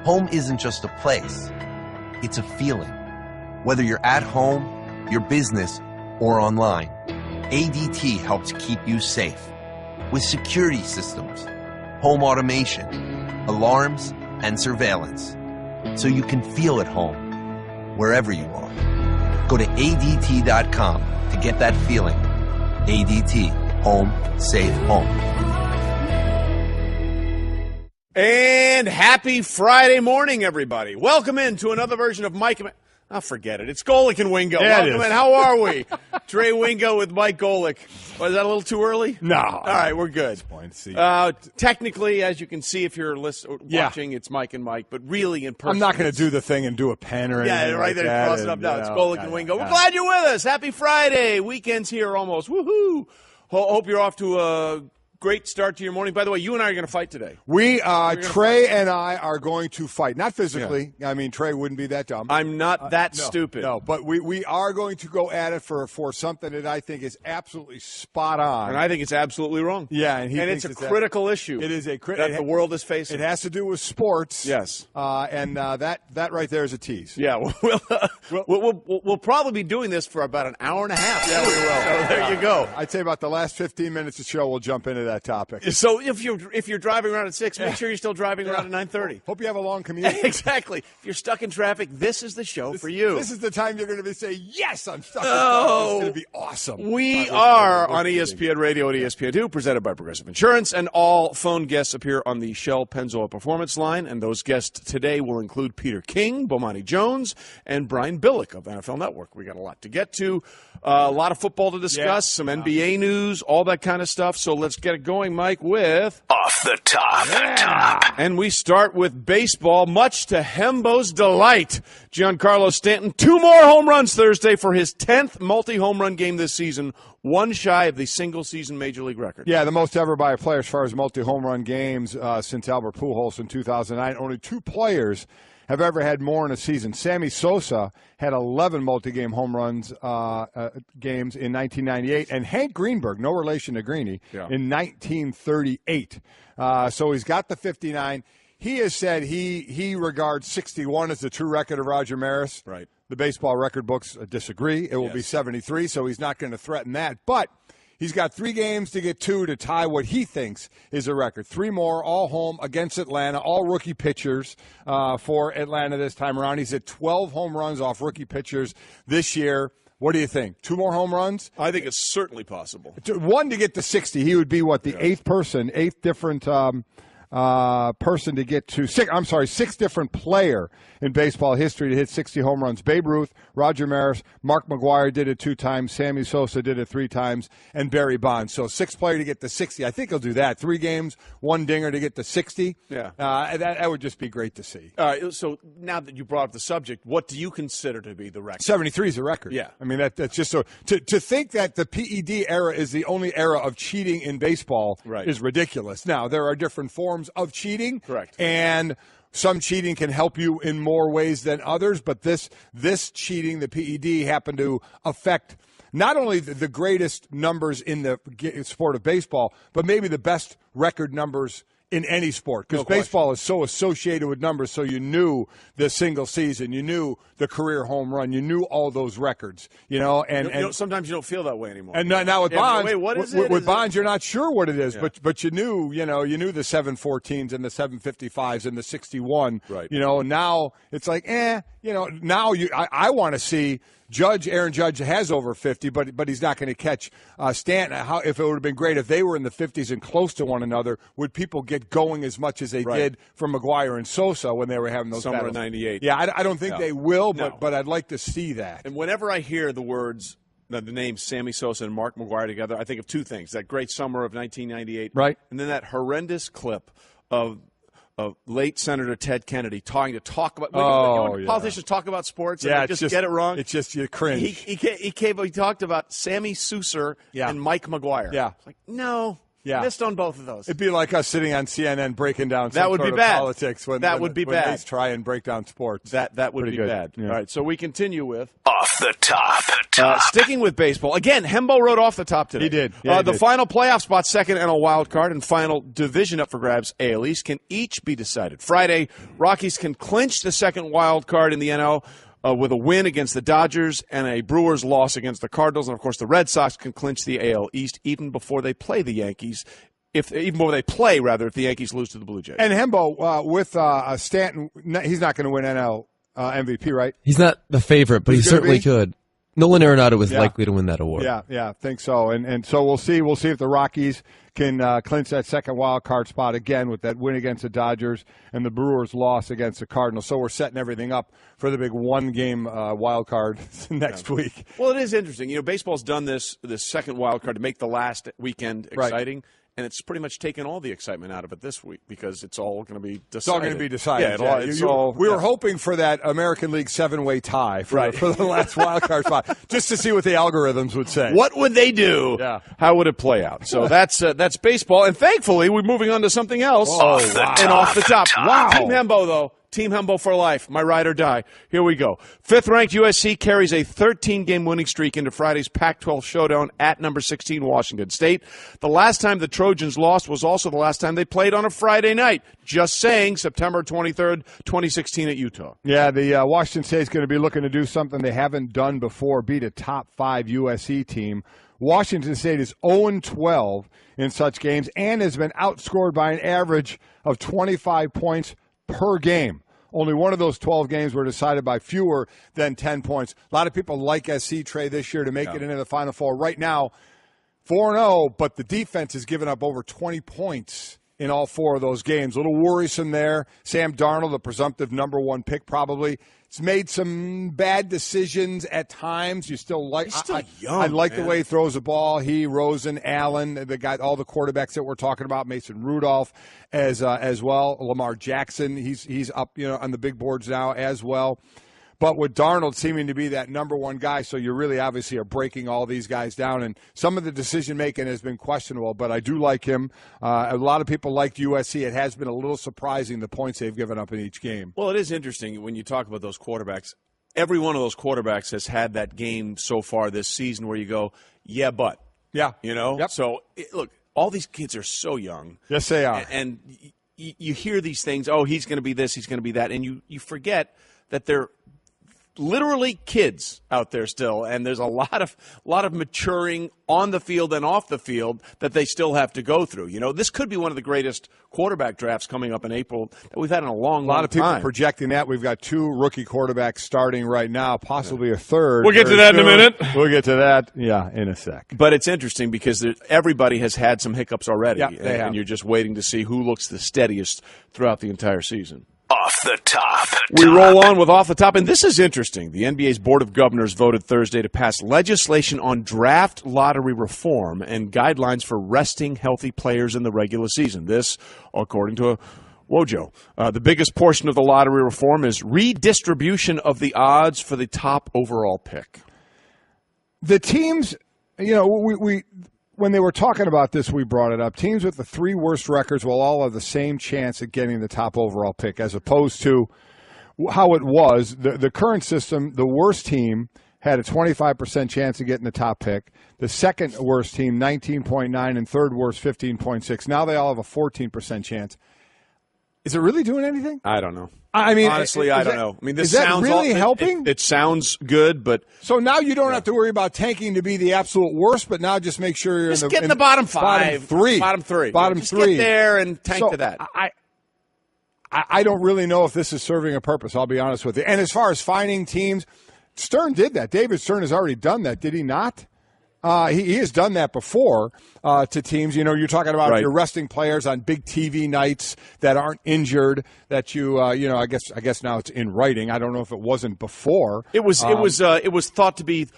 Home isn't just a place, it's a feeling. Whether you're at home, your business, or online, ADT helps keep you safe. With security systems, home automation, alarms, and surveillance, so you can feel at home, wherever you are. Go to ADT.com to get that feeling. ADT. Home. Safe home. And happy Friday morning, everybody. Welcome in to another version of Mike. I'll forget it. It's Golic and Wingo. Yeah, Welcome in. How are we? Trey Wingo with Mike Golic. Was that a little too early? No. All right, we're good. Technically, as you can see if you're watching, it's Mike and Mike, but really in person. I'm not going to do the thing and do a pen or anything. Yeah, right like there. that. Cross it up now. It's Golic and Wingo. We're glad you're with us. Happy Friday. Weekend's here almost. Woohoo. Hope you're off to a great start to your morning. By the way, you and I are going to fight today. Trey and I are going to fight. Not physically. Yeah. I mean, Trey wouldn't be that dumb. I'm not that stupid. No, but we are going to go at it for something that I think is absolutely spot on. And I think it's absolutely wrong. Yeah, and it's a critical issue. It is a that the world is facing. It has to do with sports. Yes. That right there is a tease. Yeah, we'll probably be doing this for about an hour and a half. Yeah, we will. So there you go. I'd say about the last 15 minutes of the show, we'll jump into that topic. So if you're driving around at 6, make sure you're still driving around at 9:30. Hope you have a long commute. Exactly. If you're stuck in traffic, this is the show for you. This is the time you're going to say, yes, I'm stuck in traffic. It's going to be awesome. We are on ESPN Radio at ESPN2, presented by Progressive Insurance, and all phone guests appear on the Shell Pennzoil Performance Line, and those guests today will include Peter King, Bomani Jones, and Brian Billick of NFL Network. We got a lot to get to, a lot of football to discuss, some NBA news, all that kind of stuff. So let's get it going, Mike, with Off the Top. And we start with baseball, much to Hembo's delight. Giancarlo Stanton, 2 more home runs Thursday for his 10th multi-home run game this season, one shy of the single-season Major League record. Yeah, the most ever by a player as far as multi-home run games since Albert Pujols in 2009. Only 2 players have ever had more in a season. Sammy Sosa had 11 multi-game home runs games in 1998, and Hank Greenberg, no relation to Greeny, in 1938. So he's got the 59. He has said he regards 61 as the true record of Roger Maris. Right. The baseball record books disagree. It will be 73, so he's not going to threaten that. But he's got 3 games to get 2 to tie what he thinks is a record. 3 more, all home against Atlanta, all rookie pitchers for Atlanta this time around. He's at 12 home runs off rookie pitchers this year. What do you think? 2 more home runs? I think it's certainly possible. 1 to get to 60. He would be, the 8th different person to get to 6 different player in baseball history to hit 60 home runs. Babe Ruth, Roger Maris, Mark McGwire did it 2 times, Sammy Sosa did it 3 times, and Barry Bonds. So 6th player to get to 60. I think he'll do that. 3 games, 1 dinger to get to 60. Yeah. That would just be great to see. All right, so now that you brought up the subject, what do you consider to be the record? 73 is a record. Yeah. I mean, that's just so. To think that the PED era is the only era of cheating in baseball is ridiculous. Now, there are different forms of cheating. Correct. And some cheating can help you in more ways than others, but this cheating, the PED, happened to affect not only the greatest numbers in the sport of baseball, but maybe the best record numbers in any sport, because baseball is so associated with numbers. So you knew the single season, you knew the career home run, you knew all those records, and sometimes you don't feel that way anymore. And now with Bonds, what is it? With Bonds, you're not sure what it is, but you knew the 714s and the 755s and the 61. Right. Now it's like, now I want to see Aaron Judge has over 50, but he's not going to catch Stanton. If it would have been great if they were in the 50s and close to one another, would people get going as much as they did from McGwire and Sosa when they were having those Summer battles? of 98. Yeah, I don't think they will, but I'd like to see that. And whenever I hear the words, the names Sammy Sosa and Mark McGwire together, I think of 2 things. That great summer of 1998. Right. And then that horrendous clip of late Senator Ted Kennedy talk about politicians talk about sports and they just get it wrong. It's just you cringe. He talked about Sammy Sosa and Mike McGwire. Yeah. It's like, no. Yeah. Missed on both of those. It'd be like us sitting on CNN breaking down some That would sort be of bad. politics when would be bad. they try and break down sports. That would be good. bad. Yeah. All right, so we continue with Off the top. sticking with baseball. Again, Hembo wrote off the top today. He did. Yeah, he the did. final playoff spot, second and a wild card, and final division up for grabs, AL East, can each be decided. Friday, Rockies can clinch the second wild card in the NL with a win against the Dodgers and a Brewers loss against the Cardinals. And, of course, the Red Sox can clinch the AL East even before they play the Yankees. If the Yankees lose to the Blue Jays. And Hembo, with Stanton, he's not going to win NL MVP, right? He's not the favorite, but he certainly could. Nolan Arenado is likely to win that award. Yeah, I think so. And so we'll see. We'll see if the Rockies can clinch that second wild card spot again with that win against the Dodgers and the Brewers' loss against the Cardinals. So we're setting everything up for the big one-game wild card next week. Well, it is interesting. You know, baseball's done this second wild card to make the last weekend exciting. Right. And it's pretty much taken all the excitement out of it this week because it's all going to be decided. It's all going to be decided. Yeah, we were hoping for that American League 7-way tie for the last wild card spot, just to see what the algorithms would say. What would they do? Yeah. How would it play out? So that's baseball. And thankfully, we're moving on to something else. Off the top. Wow. Team Hembo, though. Team Hembo for life. My ride or die. Here we go. Fifth-ranked USC carries a 13-game winning streak into Friday's Pac-12 showdown at number 16 Washington State. The last time the Trojans lost was also the last time they played on a Friday night. Just saying, September 23rd, 2016 at Utah. Yeah, the Washington State's going to be looking to do something they haven't done before, beat a top-5 USC team. Washington State is 0-12 in such games and has been outscored by an average of 25 points per game. Only one of those 12 games were decided by fewer than 10 points. A lot of people like SC, Trey, this year to make it into the Final Four. Right now, 4-0, but the defense has given up over 20 points in all four of those games. A little worrisome there. Sam Darnold, the presumptive number one pick probably, has made some bad decisions at times. You still like He's still young, I like the way he throws the ball. He, Rosen, Allen, the guy, all the quarterbacks that we're talking about, Mason Rudolph as well. Lamar Jackson, he's up on the big boards now as well. But with Darnold seeming to be that number one guy, so you really obviously are breaking all these guys down. And some of the decision-making has been questionable, but I do like him. A lot of people liked USC. It has been a little surprising the points they've given up in each game. Well, it is interesting when you talk about those quarterbacks. Every one of those quarterbacks has had that game so far this season where you go, yeah, but. Yeah. Yep. So, look, all these kids are so young. Yes, they are. And you hear these things, oh, he's going to be this, he's going to be that, and you forget that they're literally kids out there still, and there's a lot of maturing on the field and off the field that they still have to go through. You know, this could be one of the greatest quarterback drafts coming up in April that we've had in a long, lot of people time. projecting that. We've got 2 rookie quarterbacks starting right now, possibly a third. We'll get to that in a minute. We'll get to that, in a sec. But it's interesting because everybody has had some hiccups already, and you're just waiting to see who looks the steadiest throughout the entire season. Off the top. We roll on with Off the Top, and this is interesting. The NBA's Board of Governors voted Thursday to pass legislation on draft lottery reform and guidelines for resting healthy players in the regular season. This, according to Wojo. The biggest portion of the lottery reform is redistribution of the odds for the top overall pick. The teams, when they were talking about this, we brought it up. Teams with the 3 worst records will all have the same chance at getting the top overall pick, as opposed to how it was. The current system, the worst team had a 25% chance of getting the top pick. The second worst team, 19.9, and third worst, 15.6. Now they all have a 14% chance. Is it really doing anything? I don't know. I mean, honestly, I don't know. I mean, this is that sounds really helping? It sounds good, but so now you don't have to worry about tanking to be the absolute worst, but now just make sure you're in the bottom 5, bottom three, just get there and tank to that. I don't really know if this is serving a purpose. I'll be honest with you. And as far as finding teams, Stern did that. David Stern has already done that, did he not? He has done that before to teams. You're talking about if you're resting players on big TV nights that aren't injured. That I guess now it's in writing. I don't know if it wasn't before. It was thought to be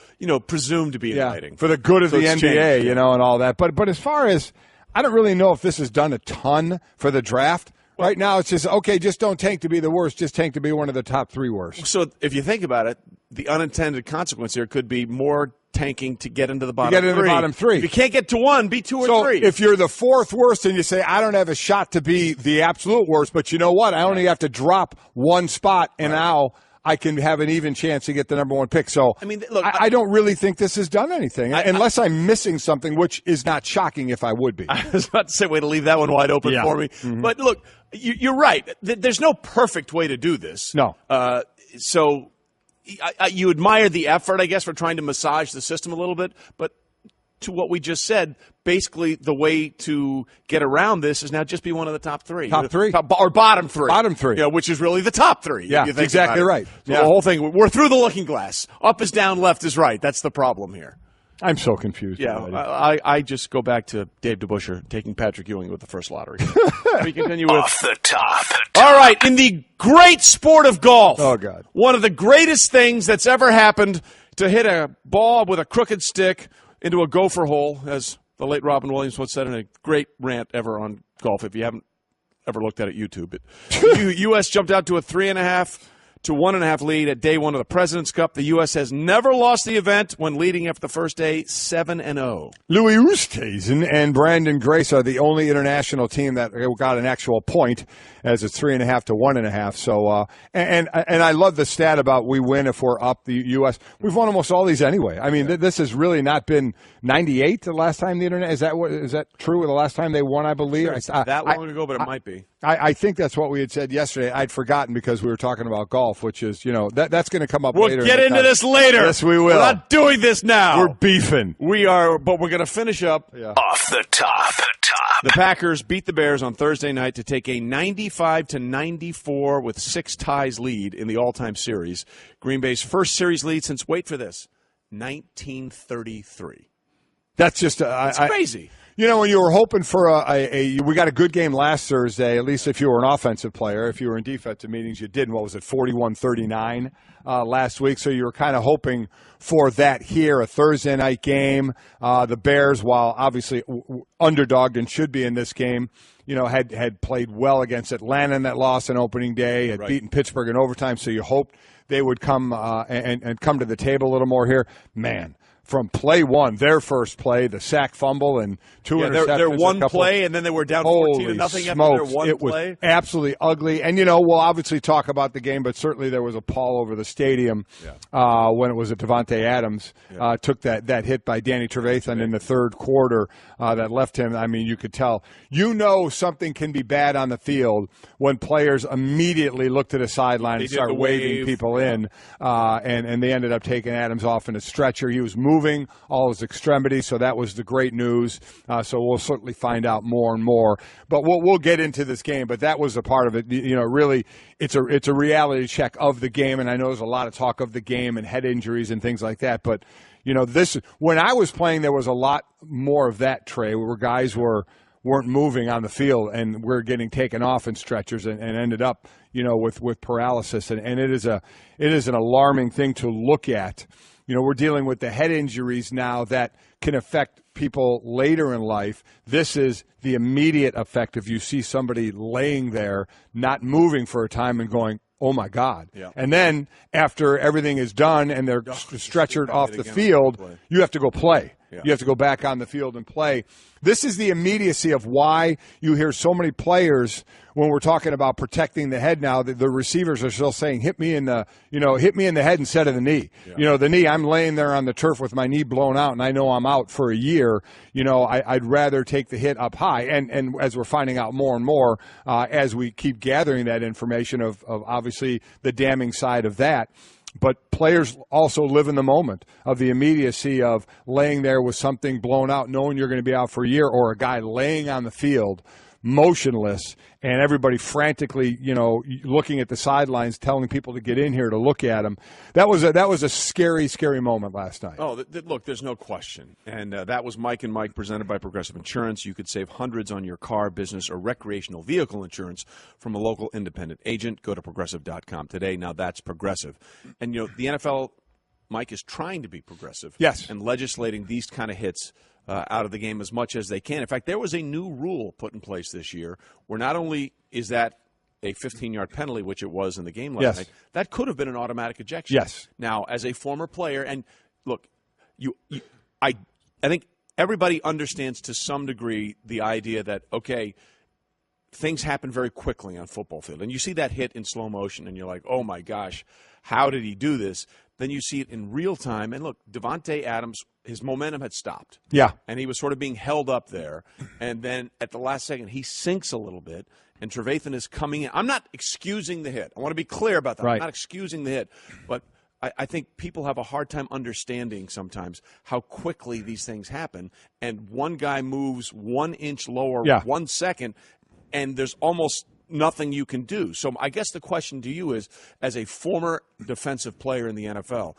presumed to be in writing for the good of the NBA, changed, and all that. But as far as I don't really know if this has done a ton for the draft. Right now, it's just, okay, just don't tank to be the worst. Just tank to be one of the top 3 worst. So if you think about it, the unintended consequence here could be more tanking to get into the bottom get into the bottom three. If you can't get to one, be 2 or 3. If you're the 4th worst and you say, I don't have a shot to be the absolute worst, but you know what? I only have to drop one spot, and now I can have an even chance to get the number 1 pick. So I mean, look, I don't really think this has done anything, unless I'm missing something, which is not shocking if I would be. I was about to say, way to leave that one wide open for me. Mm-hmm. But look, you're right. There's no perfect way to do this. No. So you admire the effort, I guess, for trying to massage the system a little bit. But to what we just said, basically the way to get around this is now just be one of the top 3. Top 3? Or bottom 3. Bottom 3. Which is really the top 3. Yeah, exactly right. So the whole thing, we're through the looking glass. Up is down, left is right. That's the problem here. I'm so confused. Yeah, I just go back to Dave DeBuscher taking Patrick Ewing with the first lottery. We continue with Off the top. All right, in the great sport of golf. Oh, God. One of the greatest things that's ever happened to hit a ball with a crooked stick into a gopher hole, as the late Robin Williams once said in a great rant ever on golf. If you haven't ever looked at it, YouTube it. The U.S. jumped out to a 3.5 to 1.5 lead at day 1 of the President's Cup. The U.S. has never lost the event when leading after the first day 7-0. Louis Oosthuizen and Brandon Grace are the only international team that got an actual point, as it's 3.5 to 1.5. So, and I love the stat about we win if we're up. The U.S. We've won almost all these anyway. I mean, this has really not been 98 the last time the internet. Is that true? The last time they won, I believe. Sure, it's not that long ago, but it might be. I think that's what we had said yesterday. I'd forgotten because we were talking about golf, which is, that's going to come up later. We'll get into this later. Yes, we will. We're not doing this now. We're beefing. We are, but we're going to finish up. Yeah. Off the top. The Packers beat the Bears on Thursday night to take a 95-94 with 6 ties lead in the all-time series. Green Bay's first series lead since, wait for this, 1933. That's just it's crazy. When you were hoping for we got a good game last Thursday, at least if you were an offensive player. If you were in defensive meetings, you didn't. What was it, 41-39 last week? So you were kind of hoping for that here, a Thursday night game. The Bears, while obviously underdogged and should be in this game, had played well against Atlanta in that loss on opening day, had beaten Pittsburgh in overtime. So you hoped they would come and come to the table a little more here. Man. From play 1, their first play, the sack fumble and 2 interceptions. Their one play, and then they were down 14-0 after their one play. It was absolutely ugly. And, we'll obviously talk about the game, but certainly there was a pall over the stadium when it was at Davante Adams. Took that hit by Danny Trevathan in the third quarter that left him. I mean, you could tell. Something can be bad on the field when players immediately look to the sideline and start waving people in. And they ended up taking Adams off in a stretcher. He was moving all his extremities, so that was the great news. So we'll certainly find out more and more. But we'll get into this game. But that was a part of it. Really, it's a reality check of the game. And I know there's a lot of talk of the game and head injuries and things like that. But when I was playing, there was a lot more of that, Trey, where guys weren't moving on the field and we're getting taken off in stretchers and ended up with paralysis. And it is an alarming thing to look at. We're dealing with the head injuries now that can affect people later in life. This is the immediate effect if you see somebody laying there, not moving for a time and going, oh, my God. Yeah. And then after everything is done and they're stretchered off the field, you have to go play. Yeah. You have to go back on the field and play. This is the immediacy of why you hear so many players when we're talking about protecting the head now. The receivers are still saying, hit me in the head instead of the knee. Yeah. The knee, I'm laying there on the turf with my knee blown out and I know I'm out for a year. I'd rather take the hit up high. And as we're finding out more and more, as we keep gathering that information of obviously the damning side of that. But players also live in the moment of the immediacy of laying there with something blown out, knowing you're going to be out for a year, or a guy laying on the field motionless and everybody frantically, looking at the sidelines, telling people to get in here to look at him. That was a scary, scary moment last night. Oh, look, there's no question. And that was Mike and Mike presented by Progressive Insurance. You could save hundreds on your car, business, or recreational vehicle insurance from a local independent agent. Go to Progressive.com today. Now that's Progressive. And, the NFL, Mike, is trying to be progressive. Yes. And legislating these kind of hits out of the game as much as they can. In fact, there was a new rule put in place this year where not only is that a 15-yard penalty, which it was in the game last night, that could have been an automatic ejection. Yes. Now, as a former player, and look, I think everybody understands to some degree the idea that, okay, things happen very quickly on a football field. And you see that hit in slow motion, and you're like, oh, my gosh, how did he do this? Then you see it in real time. And, look, Davante Adams, his momentum had stopped. Yeah. And he was sort of being held up there. And then at the last second, he sinks a little bit, and Trevathan is coming in. I'm not excusing the hit. I want to be clear about that. Right. I'm not excusing the hit. But I think people have a hard time understanding sometimes how quickly these things happen. And one guy moves 1 inch lower 1 second, and there's almost nothing you can do. So I guess the question to you is, as a former defensive player in the NFL,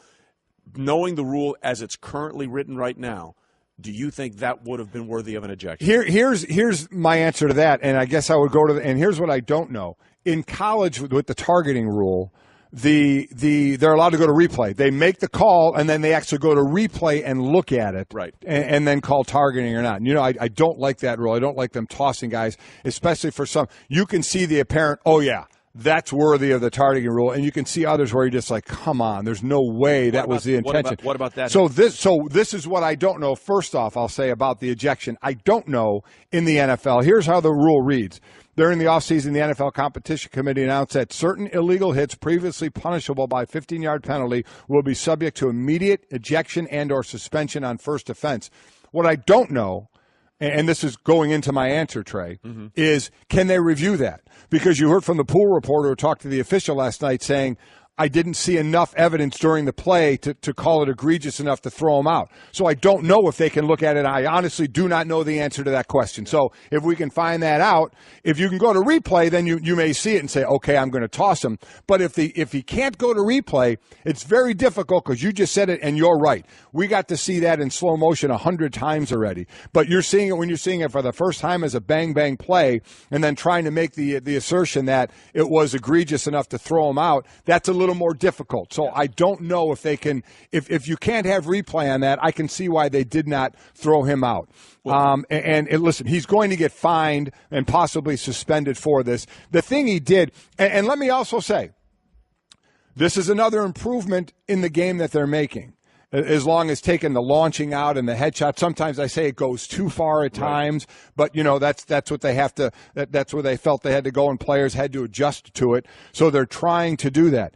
knowing the rule as it's currently written right now, do you think that would have been worthy of an ejection? Here's my answer to that, and I guess I would go to and here's what I don't know. In college with the targeting rule, they're allowed to go to replay. They make the call, and then they actually go to replay and look at it, right, and then call targeting or not. And, I don't like that rule. I don't like them tossing guys, especially for some. You can see the apparent, oh, yeah, that's worthy of the targeting rule, and you can see others where you're just like, come on, there's no way that was the intention. What about that? So this is what I don't know. First off, I'll say about the ejection. I don't know in the NFL. Here's how the rule reads. During the offseason, the NFL Competition Committee announced that certain illegal hits previously punishable by a 15-yard penalty will be subject to immediate ejection and or suspension on first offense. What I don't know, and this is going into my answer, Trey, is can they review that? Because you heard from the pool reporter who talked to the official last night saying, I didn't see enough evidence during the play to call it egregious enough to throw him out. So I don't know if they can look at it. I honestly do not know the answer to that question. So if we can find that out, if you can go to replay, then you may see it and say, okay, I'm going to toss him. But if he can't go to replay, it's very difficult because you just said it and you're right. We got to see that in slow motion 100 times already. But you're seeing it when you're seeing it for the first time as a bang-bang play and then trying to make the assertion that it was egregious enough to throw him out. That's a little more difficult. So I don't know if they can, if you can't have replay on that, I can see why they did not throw him out. And listen, he's going to get fined and possibly suspended for this. The thing he did, and let me also say, this is another improvement in the game that they're making. As long as taking the launching out and the headshot, sometimes I say it goes too far at times, but that's what they have to. That's where they felt they had to go, and players had to adjust to it. So they're trying to do that.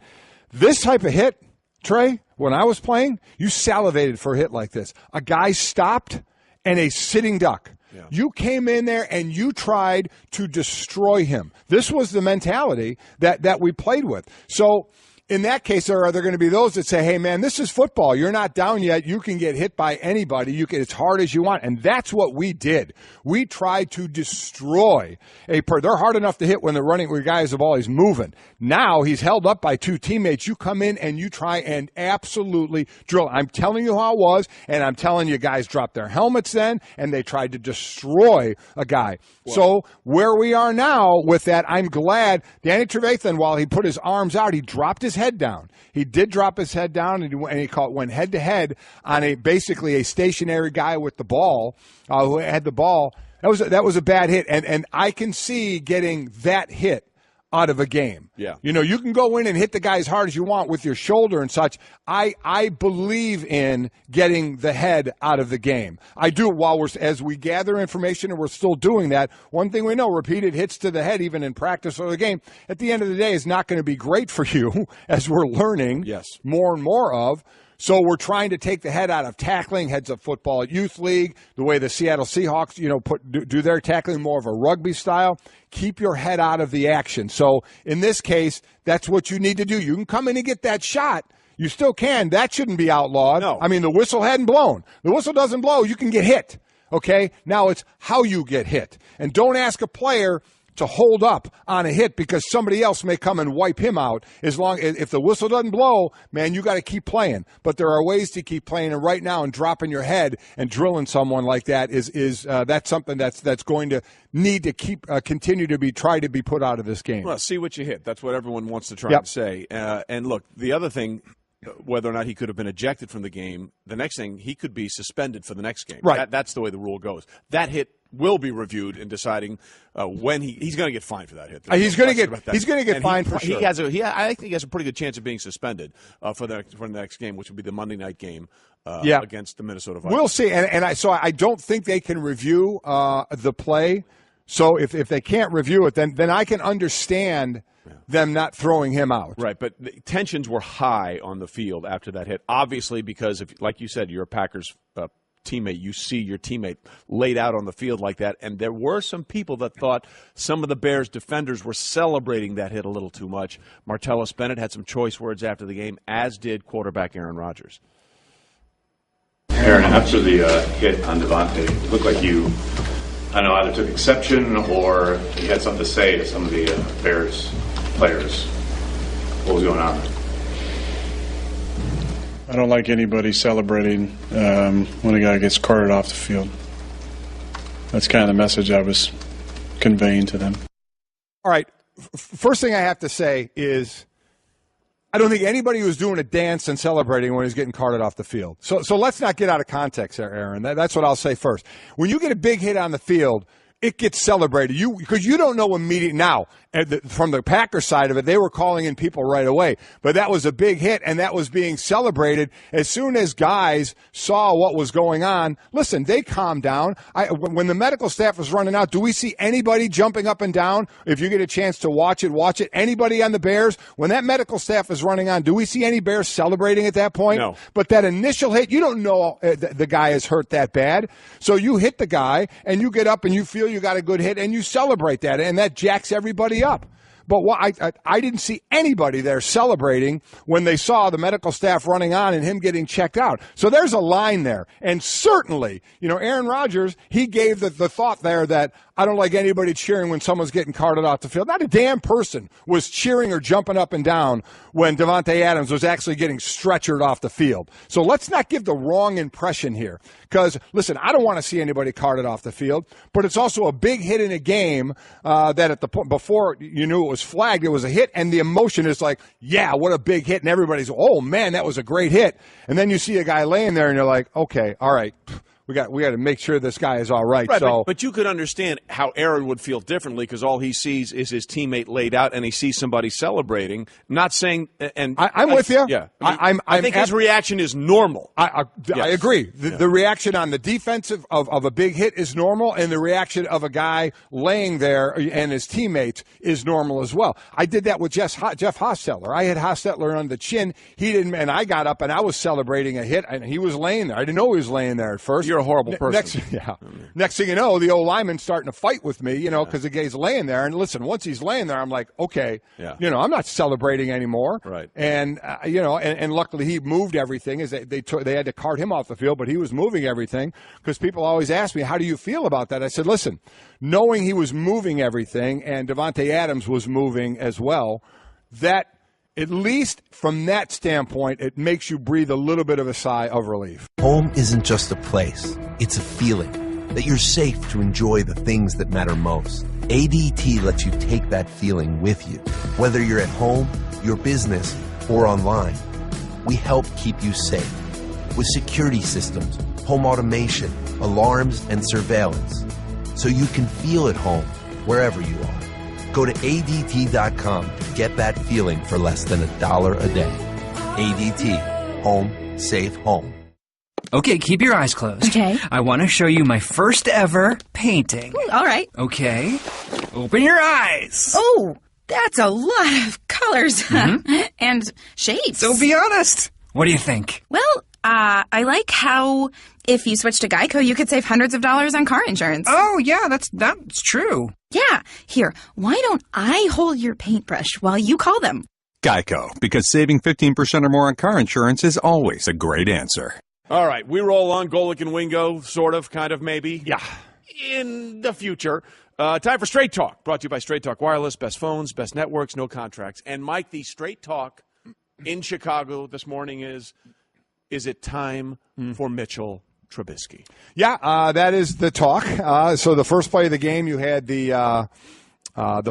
This type of hit, Trey, when I was playing, you salivated for a hit like this. A guy stopped and a sitting duck. Yeah. You came in there and you tried to destroy him. This was the mentality that we played with. So in that case, are there going to be those that say, hey, man, this is football. You're not down yet. You can get hit by anybody. You can, as hard as you want. And that's what we did. We tried to destroy they're hard enough to hit when they're running where guys have always moving. Now he's held up by two teammates. You come in and you try and absolutely drill. I'm telling you how it was, and I'm telling you guys dropped their helmets then, and they tried to destroy a guy. Wow. So where we are now with that, I'm glad Danny Trevathan, while he put his arms out, he dropped his head down. He did drop his head down, and he went head to head on basically a stationary guy with the ball who had the ball. That was a bad hit, and I can see getting that hit out of a game. Yeah. You can go in and hit the guy as hard as you want with your shoulder and such. I believe in getting the head out of the game. I do. As we gather information, and we're still doing that, one thing we know, repeated hits to the head, even in practice or the game, at the end of the day is not going to be great for you, as we're learning more and more of. So we're trying to take the head out of tackling, heads up football at youth league, the way the Seattle Seahawks, do their tackling more of a rugby style. Keep your head out of the action. So in this case, that's what you need to do. You can come in and get that shot. You still can. That shouldn't be outlawed. No. I mean, the whistle hadn't blown. The whistle doesn't blow. You can get hit. Okay? Now it's how you get hit. And don't ask a player to hold up on a hit because somebody else may come and wipe him out. If the whistle doesn't blow, man, you got to keep playing. But there are ways to keep playing. And right now, and dropping your head and drilling someone like that is that's something that's going to need to continue to try to be put out of this game. Well, see what you hit. That's what everyone wants to try and say. And look, the other thing, whether or not he could have been ejected from the game, the next thing, he could be suspended for the next game. Right. That's the way the rule goes. That hit will be reviewed in deciding when he's going to get fined for that hit. He's going to get fined for sure. I think he has a pretty good chance of being suspended for the next game, which would be the Monday night game against the Minnesota Vikings. We'll see. So I don't think they can review the play. So if they can't review it, then I can understand them not throwing him out. Right, but the tensions were high on the field after that hit. Obviously, because, like you said, you're a Packers teammate, you see your teammate laid out on the field like that, and there were some people that thought some of the Bears defenders were celebrating that hit a little too much. Martellus Bennett had some choice words after the game, as did quarterback Aaron Rodgers. Aaron, after the hit on Davante, it looked like you, either took exception or you had something to say to some of the Bears players. What was going on? I don't like anybody celebrating when a guy gets carted off the field. That's kind of the message I was conveying to them. All right. First thing I have to say is I don't think anybody was doing a dance and celebrating when he was getting carted off the field. So let's not get out of context there, Aaron. That's what I'll say first. When you get a big hit on the field, it gets celebrated. Because you don't know immediately. Now, from the Packers side of it, they were calling in people right away. But that was a big hit, and that was being celebrated. As soon as guys saw what was going on, listen, they calmed down. When the medical staff was running out, do we see anybody jumping up and down? If you get a chance to watch it. Anybody on the Bears? When that medical staff is running on, do we see any Bears celebrating at that point? No. But that initial hit, you don't know the guy is hurt that bad. So you hit the guy, and you get up and you feel you got a good hit, and you celebrate that, and that jacks everybody up. But I didn't see anybody there celebrating when they saw the medical staff running on and him getting checked out. So there's a line there. And certainly, Aaron Rodgers, he gave the thought there that I don't like anybody cheering when someone's getting carted off the field. Not a damn person was cheering or jumping up and down when Davante Adams was actually getting stretchered off the field. So let's not give the wrong impression here. Because, listen, I don't want to see anybody carted off the field, but it's also a big hit in a game that at the point before you knew it was flagged, it was a hit, and the emotion is like, yeah, what a big hit, and everybody's, oh, man, that was a great hit. And then you see a guy laying there, and you're like, okay, all right, we got to make sure this guy is all right. But you could understand how Aaron would feel differently because all he sees is his teammate laid out, and he sees somebody celebrating. Not saying, and I'm with you. Yeah, I think his reaction is normal. I agree. The reaction on the defensive of a big hit is normal, and the reaction of a guy laying there and his teammates is normal as well. I did that with Jeff Hostetler. I had Hostetler on the chin. He didn't, and I got up and I was celebrating a hit, and he was laying there. I didn't know he was laying there at first. You're a horrible person. Next thing you know, the old lineman's starting to fight with me, because the guy's laying there. And listen, once he's laying there, I'm like, okay, I'm not celebrating anymore. Right. And and luckily he moved everything. As they had to cart him off the field, but he was moving everything because people always ask me, how do you feel about that? I said, listen, knowing he was moving everything and Davante Adams was moving as well, that at least from that standpoint, it makes you breathe a little bit of a sigh of relief. Home isn't just a place, it's a feeling that you're safe to enjoy the things that matter most. ADT lets you take that feeling with you. Whether you're at home, your business, or online, we help keep you safe. With security systems, home automation, alarms, and surveillance, so you can feel at home wherever you are. Go to ADT.com to get that feeling for less than $1 a day. ADT. Home. Safe home. Okay, keep your eyes closed. Okay. I want to show you my first ever painting. All right. Okay. Open your eyes. Oh, that's a lot of colors and shapes. So be honest. What do you think? Well, I like how if you switch to Geico, you could save hundreds of dollars on car insurance. Oh, yeah, that's true. Yeah. Here, why don't I hold your paintbrush while you call them? Geico, because saving 15% or more on car insurance is always a great answer. All right, we roll on Golic and Wingo, sort of, kind of, maybe. Yeah. In the future. Time for Straight Talk, brought to you by Straight Talk Wireless, best phones, best networks, no contracts. And, Mike, the Straight Talk in Chicago this morning is it time for Mitchell Trubisky? Yeah, that is the talk. So the first play of the game, you had the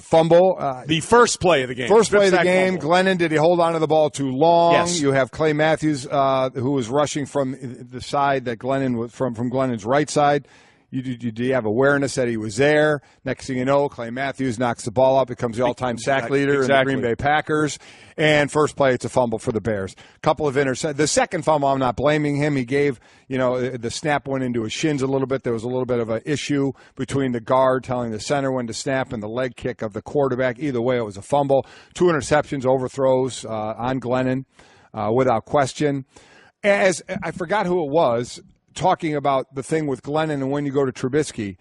fumble. The first play of the game. First play of the game, fumble. Glennon, did he hold on to the ball too long? Yes. You have Clay Matthews, who was rushing from the side that Glennon was from Glennon's right side. you have awareness that he was there? Next thing you know, Clay Matthews knocks the ball up, becomes the all-time sack leader in the Green Bay Packers. And first play, it's a fumble for the Bears. Couple of interceptions. The second fumble, I'm not blaming him. He gave, the snap went into his shins a little bit. There was a little bit of an issue between the guard telling the center when to snap and the leg kick of the quarterback. Either way, it was a fumble. 2 interceptions, overthrows on Glennon without question. As I forgot who it was, talking about the thing with Glennon and when you go to Trubisky.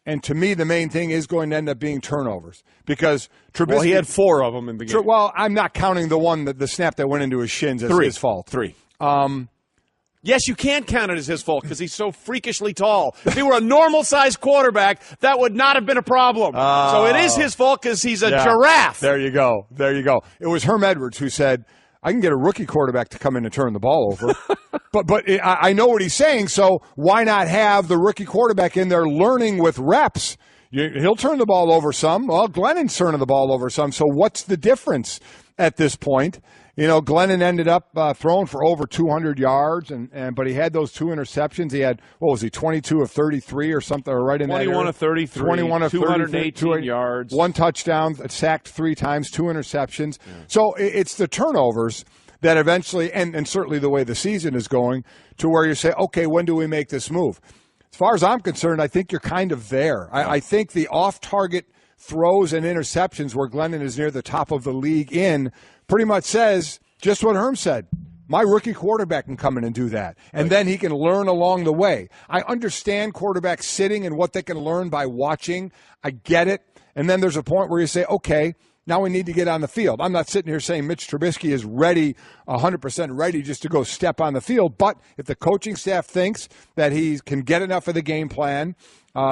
And to me, the main thing is going to end up being turnovers because Trubisky. Well, he had 4 of them in the game. Well, I'm not counting the snap that went into his shins as his fault. 3. Yes, you can count it as his fault because he's so freakishly tall. If he were a normal-sized quarterback, that would not have been a problem. So it is his fault because he's a giraffe. There you go. It was Herm Edwards who said, I can get a rookie quarterback to come in and turn the ball over. but I know what he's saying, so why not have the rookie quarterback in there learning with reps? He'll turn the ball over some. Well, Glennon's turning the ball over some, so what's the difference at this point? Glennon ended up throwing for over 200 yards, but he had those 2 interceptions. He had, 22 of 33 or something, or right in that area. 21 of 33, 21 of 218 yards. 1 touchdown, sacked 3 times, 2 interceptions. Yeah. So it's the turnovers that eventually, and certainly the way the season is going, to where you say, okay, when do we make this move? As far as I'm concerned, I think you're kind of there. I think the off-target throws and interceptions where Glennon is near the top of the league pretty much says just what Herm said. My rookie quarterback can come in and do that. And then he can learn along the way. I understand quarterbacks sitting and what they can learn by watching. I get it. And then there's a point where you say, okay, now we need to get on the field. I'm not sitting here saying Mitch Trubisky is ready, 100% ready just to go step on the field. But if the coaching staff thinks that he can get enough of the game plan,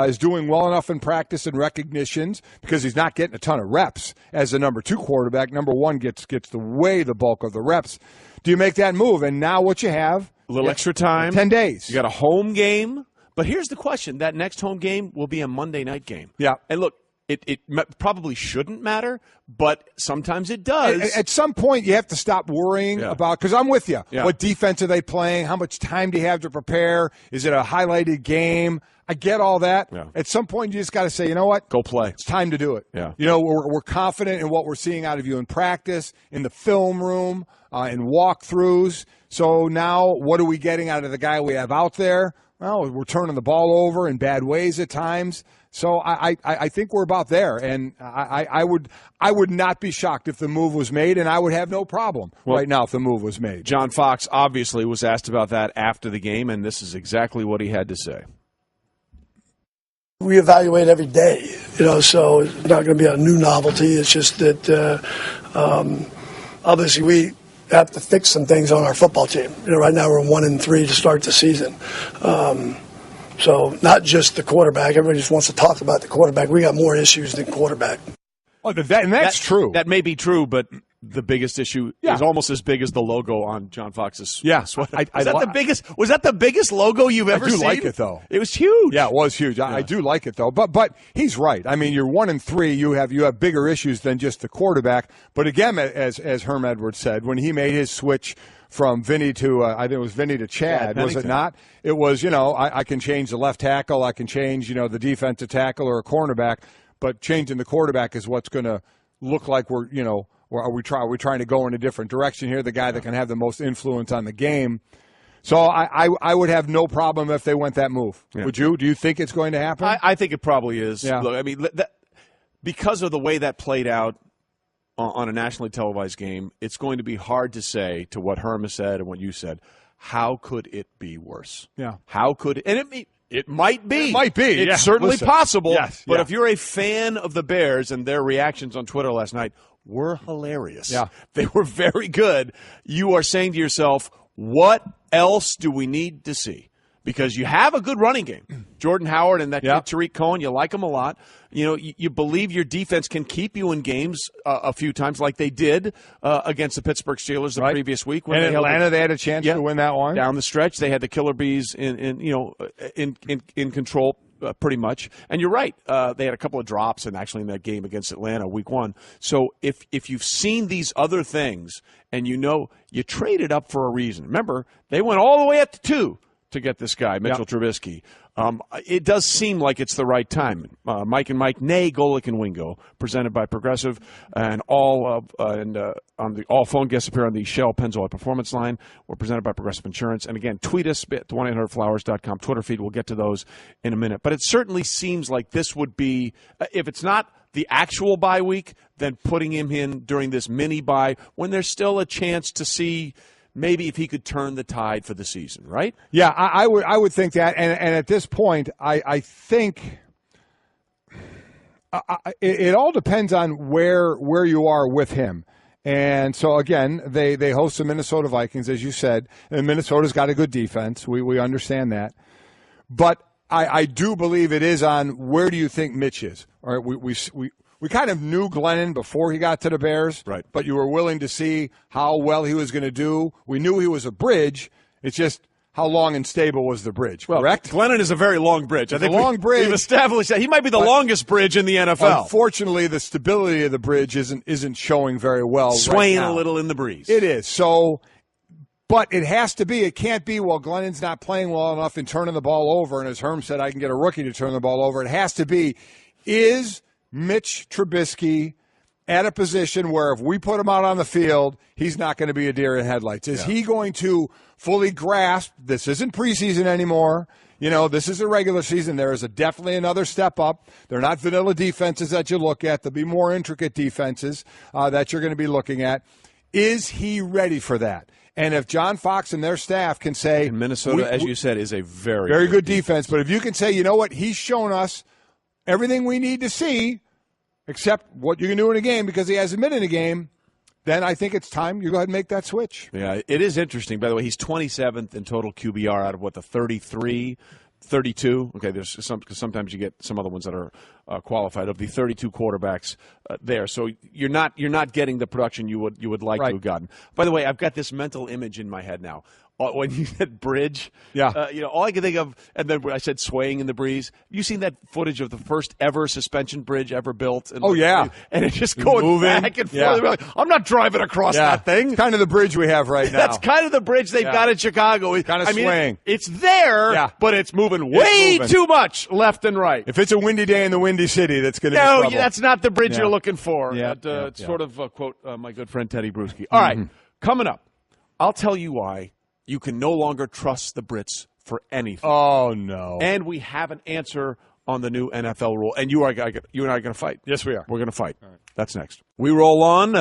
is doing well enough in practice and recognitions because he's not getting a ton of reps as the number 2 quarterback. Number 1 gets the bulk of the reps. Do you make that move? And now what you have? A little extra time. 10 days. You got a home game. But here's the question. That next home game will be a Monday night game. Yeah. And look, it probably shouldn't matter, but sometimes it does. At some point, you have to stop worrying about – because I'm with you. Yeah. What defense are they playing? How much time do you have to prepare? Is it a highlighted game? I get all that. Yeah. At some point, you just got to say, you know what? Go play. It's time to do it. Yeah. We're confident in what we're seeing out of you in practice, in the film room, in walkthroughs. So now what are we getting out of the guy we have out there? Well, we're turning the ball over in bad ways at times. So I think we're about there, and I would not be shocked if the move was made, and I would have no problem right now if the move was made. John Fox obviously was asked about that after the game, and this is exactly what he had to say. We evaluate every day, so it's not going to be a new novelty. It's just that obviously we have to fix some things on our football team. Right now we're 1-3 to start the season. So not just the quarterback. Everybody just wants to talk about the quarterback. We got more issues than quarterback. Oh, that's true. That may be true, but the biggest issue is almost as big as the logo on John Fox's sweater. Was that the biggest logo you've ever seen? I do like it, though. It was huge. Yeah, it was huge. I do like it, though. But he's right. I mean, you're 1-3. You have bigger issues than just the quarterback. But again, as Herm Edwards said, when he made his switch from Vinny to, I think it was Vinny to Chad, was it not? It was, I can change the left tackle. I can change, the defensive tackle or a cornerback. But changing the quarterback is what's going to look like we're trying to go in a different direction here, the guy that can have the most influence on the game. So I would have no problem if they went that move. Yeah. Would you? Do you think it's going to happen? I think it probably is. Yeah. Look, I mean, because of the way that played out on a nationally televised game, it's going to be hard to say, to what Herm has said and what you said, how could it be worse? Yeah. How could it? And it might be. It might be. It's certainly possible. Yes, but if you're a fan of the Bears, and their reactions on Twitter last night were hilarious. Yeah. They were very good. You are saying to yourself, what else do we need to see? Because you have a good running game. Jordan Howard and that kid Tariq Cohen, you like them a lot. You believe your defense can keep you in games a few times like they did against the Pittsburgh Steelers the previous week. And in Atlanta, they had a chance to win that one. Down the stretch, they had the Killer Bees in control pretty much. And you're right. They had a couple of drops in that game against Atlanta week 1. So if you've seen these other things and you traded up for a reason. Remember, they went all the way up to 2. to get this guy, Mitchell Trubisky. It does seem like it's the right time. Mike and Mike, nay, Golic and Wingo, presented by Progressive, and all phone guests appear on the Shell Pennzoil Performance Line. We're presented by Progressive Insurance. And again, tweet us at 1-800-Flowers.com Twitter feed. We'll get to those in a minute. But it certainly seems like this would be, if it's not the actual bye week, then putting him in during this mini bye when there's still a chance to see maybe if he could turn the tide for the season, right? Yeah, I would think that. And at this point, I think it all depends on where you are with him. And so, again, they host the Minnesota Vikings, as you said, and Minnesota's got a good defense. We understand that. But I do believe it is on where do you think Mitch is. All right, we kind of knew Glennon before he got to the Bears, right? But you were willing to see how well he was going to do. We knew he was a bridge. It's just how long and stable was the bridge, correct? Glennon is a very long bridge. I think we've established that. He might be the longest bridge in the NFL. Unfortunately, the stability of the bridge isn't showing very well Swaying right now. A little in the breeze. It is. So, but it has to be. It can't be, well, Glennon's not playing well enough and turning the ball over, and as Herm said, I can get a rookie to turn the ball over. It has to be, is Mitch Trubisky at a position where if we put him out on the field, he's not going to be a deer in headlights? Is he going to fully grasp this isn't preseason anymore? You know, this is a regular season. There is definitely another step up. They're not vanilla defenses that you look at. There'll be more intricate defenses that you're going to be looking at. Is he ready for that? And if John Fox and their staff can say, and Minnesota, as you said, is a very good defense. But if you can say, you know what, he's shown us everything we need to see, except what you can do in a game because he hasn't been in a game, then I think it's time you go ahead and make that switch. Yeah, it is interesting. By the way, he's 27th in total QBR out of the 33, 32. Okay, there's some because sometimes you get some other ones that are qualified of the 32 quarterbacks there. So you're not getting the production you would like to have gotten. By the way, I've got this mental image in my head now. When you said bridge, all I can think of, and then I said swaying in the breeze. Have you seen that footage of the first ever suspension bridge ever built? And and it's just going back and forth. Like, I'm not driving across that thing. It's kind of the bridge we have right now. That's kind of the bridge they've got in Chicago. Kind of swaying. It's there, but it's moving way too much left and right. If it's a windy day in the Windy City, that's going to be trouble. No, that's not the bridge you're looking for. Sort of quote my good friend Teddy Bruschi. All right, coming up, I'll tell you why you can no longer trust the Brits for anything. Oh, no. And we have an answer on the new NFL rule. And you and I are going to fight. Yes, we are. We're going to fight. All right. That's next. We roll on,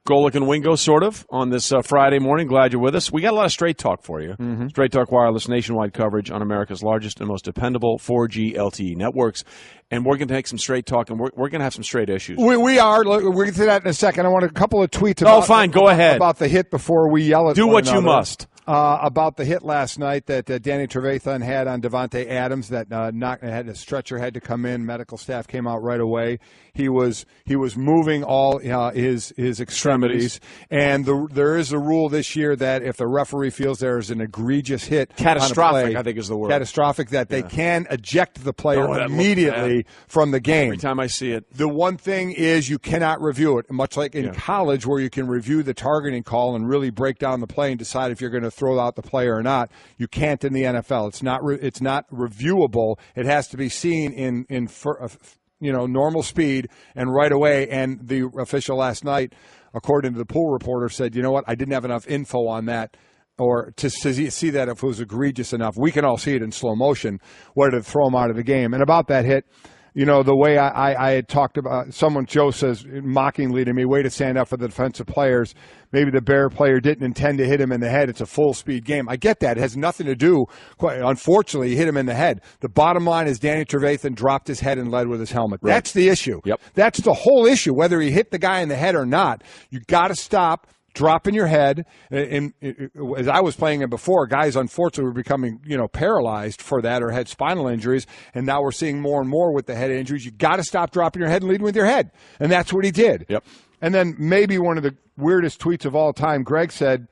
Golic and Wingo, sort of, on this Friday morning. Glad you're with us. We got a lot of Straight Talk for you. Straight Talk Wireless, nationwide coverage on America's largest and most dependable 4G LTE networks. And we're going to take some straight talk, and we're going to have some straight issues. We are. We're going to do that in a second. I want a couple of tweets about, go ahead. About the hit before we yell at Do one what another. you must. About the hit last night that Danny Trevathan had on Davante Adams, that had a stretcher had to come in. Medical staff came out right away. He was moving all his extremities, and there is a rule this year that if the referee feels there is an egregious hit, catastrophic, on a play, I think is the word, catastrophic, that they can eject the player immediately from the game. Every time I see it, the one thing is you cannot review it, much like in college where you can review the targeting call and really break down the play and decide if you're going to throw out the player or not. You can't in the NFL. It's not reviewable. It has to be seen in normal speed and right away. And the official last night, according to the pool reporter, said, you know what, I didn't have enough info on that or to see that if it was egregious enough. We can all see it in slow motion, whether to throw him out of the game. And about that hit, you know, the way I had talked about, Joe says mockingly to me, way to stand up for the defensive players. Maybe the Bear player didn't intend to hit him in the head. It's a full-speed game. I get that. It has nothing to do. Unfortunately, he hit him in the head. The bottom line is Danny Trevathan dropped his head and led with his helmet. Right. That's the issue. Yep. That's the whole issue, whether he hit the guy in the head or not. You got to stop. Dropping your head. As I was playing it before, guys unfortunately were becoming, paralyzed for that or had spinal injuries, and now we're seeing more and more with the head injuries. You got to stop dropping your head and leading with your head, and that's what he did. Yep. And then maybe one of the weirdest tweets of all time, Greg said,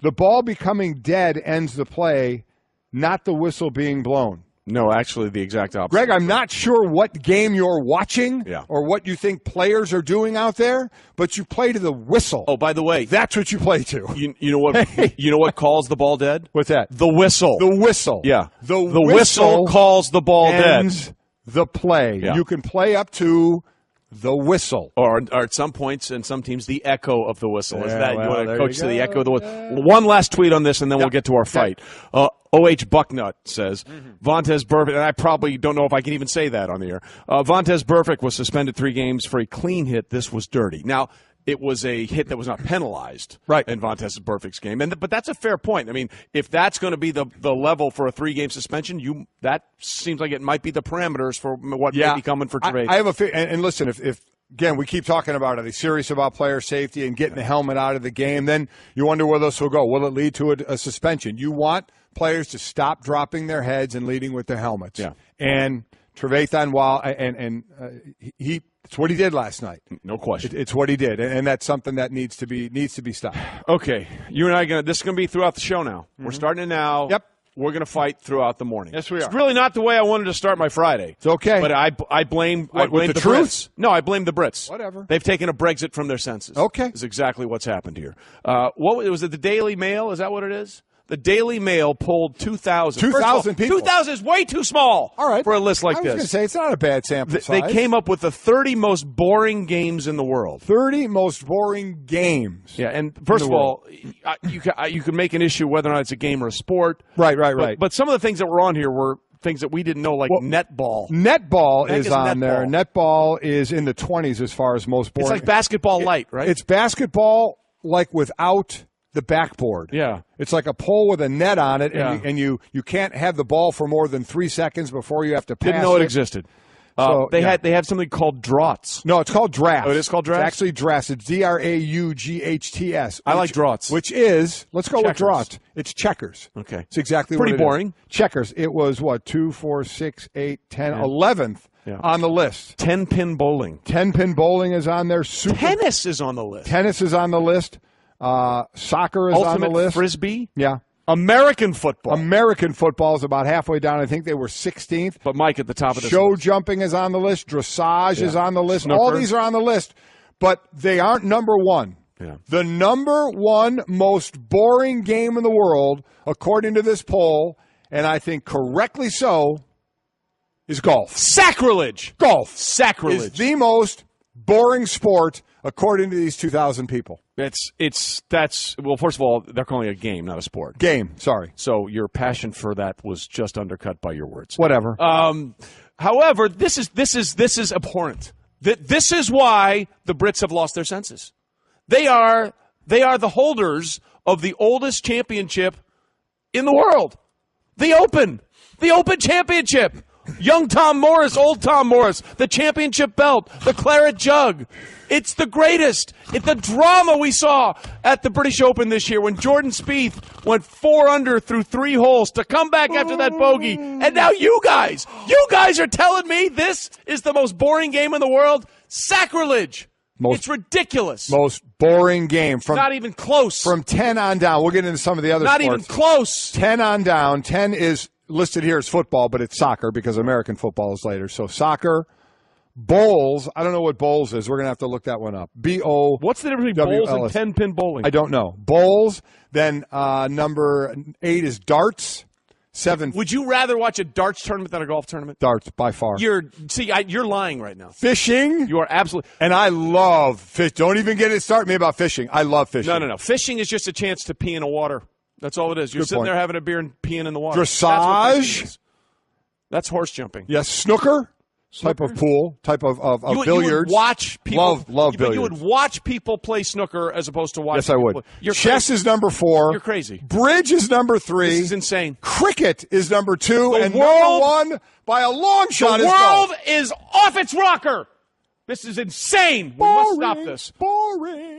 "The ball becoming dead ends the play, not the whistle being blown." No, actually, the exact opposite. Greg, I'm not sure what game you're watching Yeah. or what you think players are doing out there, but you play to the whistle. Oh, by the way, that's what you play to. You know what? You know what calls the ball dead? What's that? The whistle. The whistle. Yeah. The whistle calls the ball ends dead. The play. Yeah. You can play up to the whistle. Or at some points in some teams, the echo of the whistle. Is Yeah, that well, you want there to coach you to the go. echo of the whistle? One last tweet on this, and then we'll get to our fight. O.H. Bucknut says, Vontaze Burfict, and I probably don't know if I can even say that on the air. Vontaze Burfict was suspended 3 games for a clean hit. This was dirty. Now, it was a hit that was not penalized in Vontaze Burfict's game. But that's a fair point. I mean, if that's going to be the level for a 3-game suspension, that seems like it might be the parameters for what may be coming for Trey. I have a and listen, if again, we keep talking about, are they serious about player safety and getting the helmet out of the game? Then you wonder where this will go. Will it lead to a suspension? You want players to stop dropping their heads and leading with their helmets. Yeah. And Trevathan, it's what he did last night. No question. It's what he did, and that's something that needs to be stopped. Okay, you and I this is going to be throughout the show now. We're starting it now. Yep. We're going to fight throughout the morning. Yes, we are. It's really not the way I wanted to start my Friday. It's okay. But I blame the truth? Brits. No, I blame the Brits. Whatever. They've taken a Brexit from their senses. Okay. Is exactly what's happened here. What was it? The Daily Mail? Is that what it is? The Daily Mail polled 2,000. 2,000 people. 2,000 is way too small. All right. For a list like I was this. going to say, it's not a bad sample They size. came up with the 30 most boring games in the world. 30 most boring games. Yeah, and first of all, you can make an issue whether or not it's a game or a sport. Right. But some of the things that were on here were things that we didn't know, like netball. Netball is on netball? there. Netball is in the 20s as far as most boring. It's like basketball light, right? It's basketball like without the backboard. Yeah. It's like a pole with a net on it, Yeah. and you can't have the ball for more than 3 seconds before you have to pass Didn't know it existed. They have something called draughts. No, it's called drafts. Oh, it is called drafts? It's actually drafts. It's DRAUGHTS. I like draughts. Which is, let's go with Checkers. draughts. It's checkers. Okay. It's exactly Pretty what it is. boring. Checkers. It was, 2, 4, 6, 8, 10, Yeah. 11th on the list. 10-pin bowling. 10-pin bowling is on there. Tennis is on the list. Tennis is on the list. Soccer is Ultimate on the list. Frisbee. Yeah. American football. American football is about halfway down. I think they were 16th. But Mike at the top of the Show list. jumping is on the list. Dressage is on the list. Snooker. All these are on the list, but they aren't number one. Yeah. The number one most boring game in the world, according to this poll, and I think correctly so, is golf. Sacrilege. Golf. Sacrilege. Is the most boring sport, according to these 2,000 people. Well, first of all, they're calling it a game, not a sport. Game, sorry. So your passion for that was just undercut by your words. Whatever. However, this is abhorrent. This is why the Brits have lost their senses. They are the holders of the oldest championship in the world. The Open Championship. Young Tom Morris, old Tom Morris, the championship belt, the claret jug. It's the greatest. It's the drama we saw at the British Open this year when Jordan Spieth went 4 under through 3 holes to come back after that bogey. And now you guys are telling me this is the most boring game in the world? Sacrilege. It's ridiculous. Most boring game. Not even close. From 10 on down. We'll get into some of the other sports. Not even close. 10 on down. 10 is listed here as football, but it's soccer because American football is later. So soccer, bowls. I don't know what bowls is. We're going to have to look that one up. B-O. What's the difference between bowls and 10-pin bowling? I don't know. Bowls. Then number 8 is darts. 7. Would you rather watch a darts tournament than a golf tournament? Darts, by far. You're lying right now. Fishing. You are absolutely. And I love fish. Don't even get it started me about fishing. I love fishing. No. Fishing is just a chance to pee in the water. That's all it is. You're Good sitting point. there having a beer and peeing in the water. Dressage. That's horse jumping. Yes, snooker. Type of pool. Type of billiards. You would watch people. Love billiards. You would watch people play snooker as opposed to watch. Yes, I would. Chess is number 4. You're crazy. Bridge is number 3. This is insane. Cricket is number 2. And world, number 1 by a long shot the is world golf. is off its rocker. This is insane. We must stop this. Boring.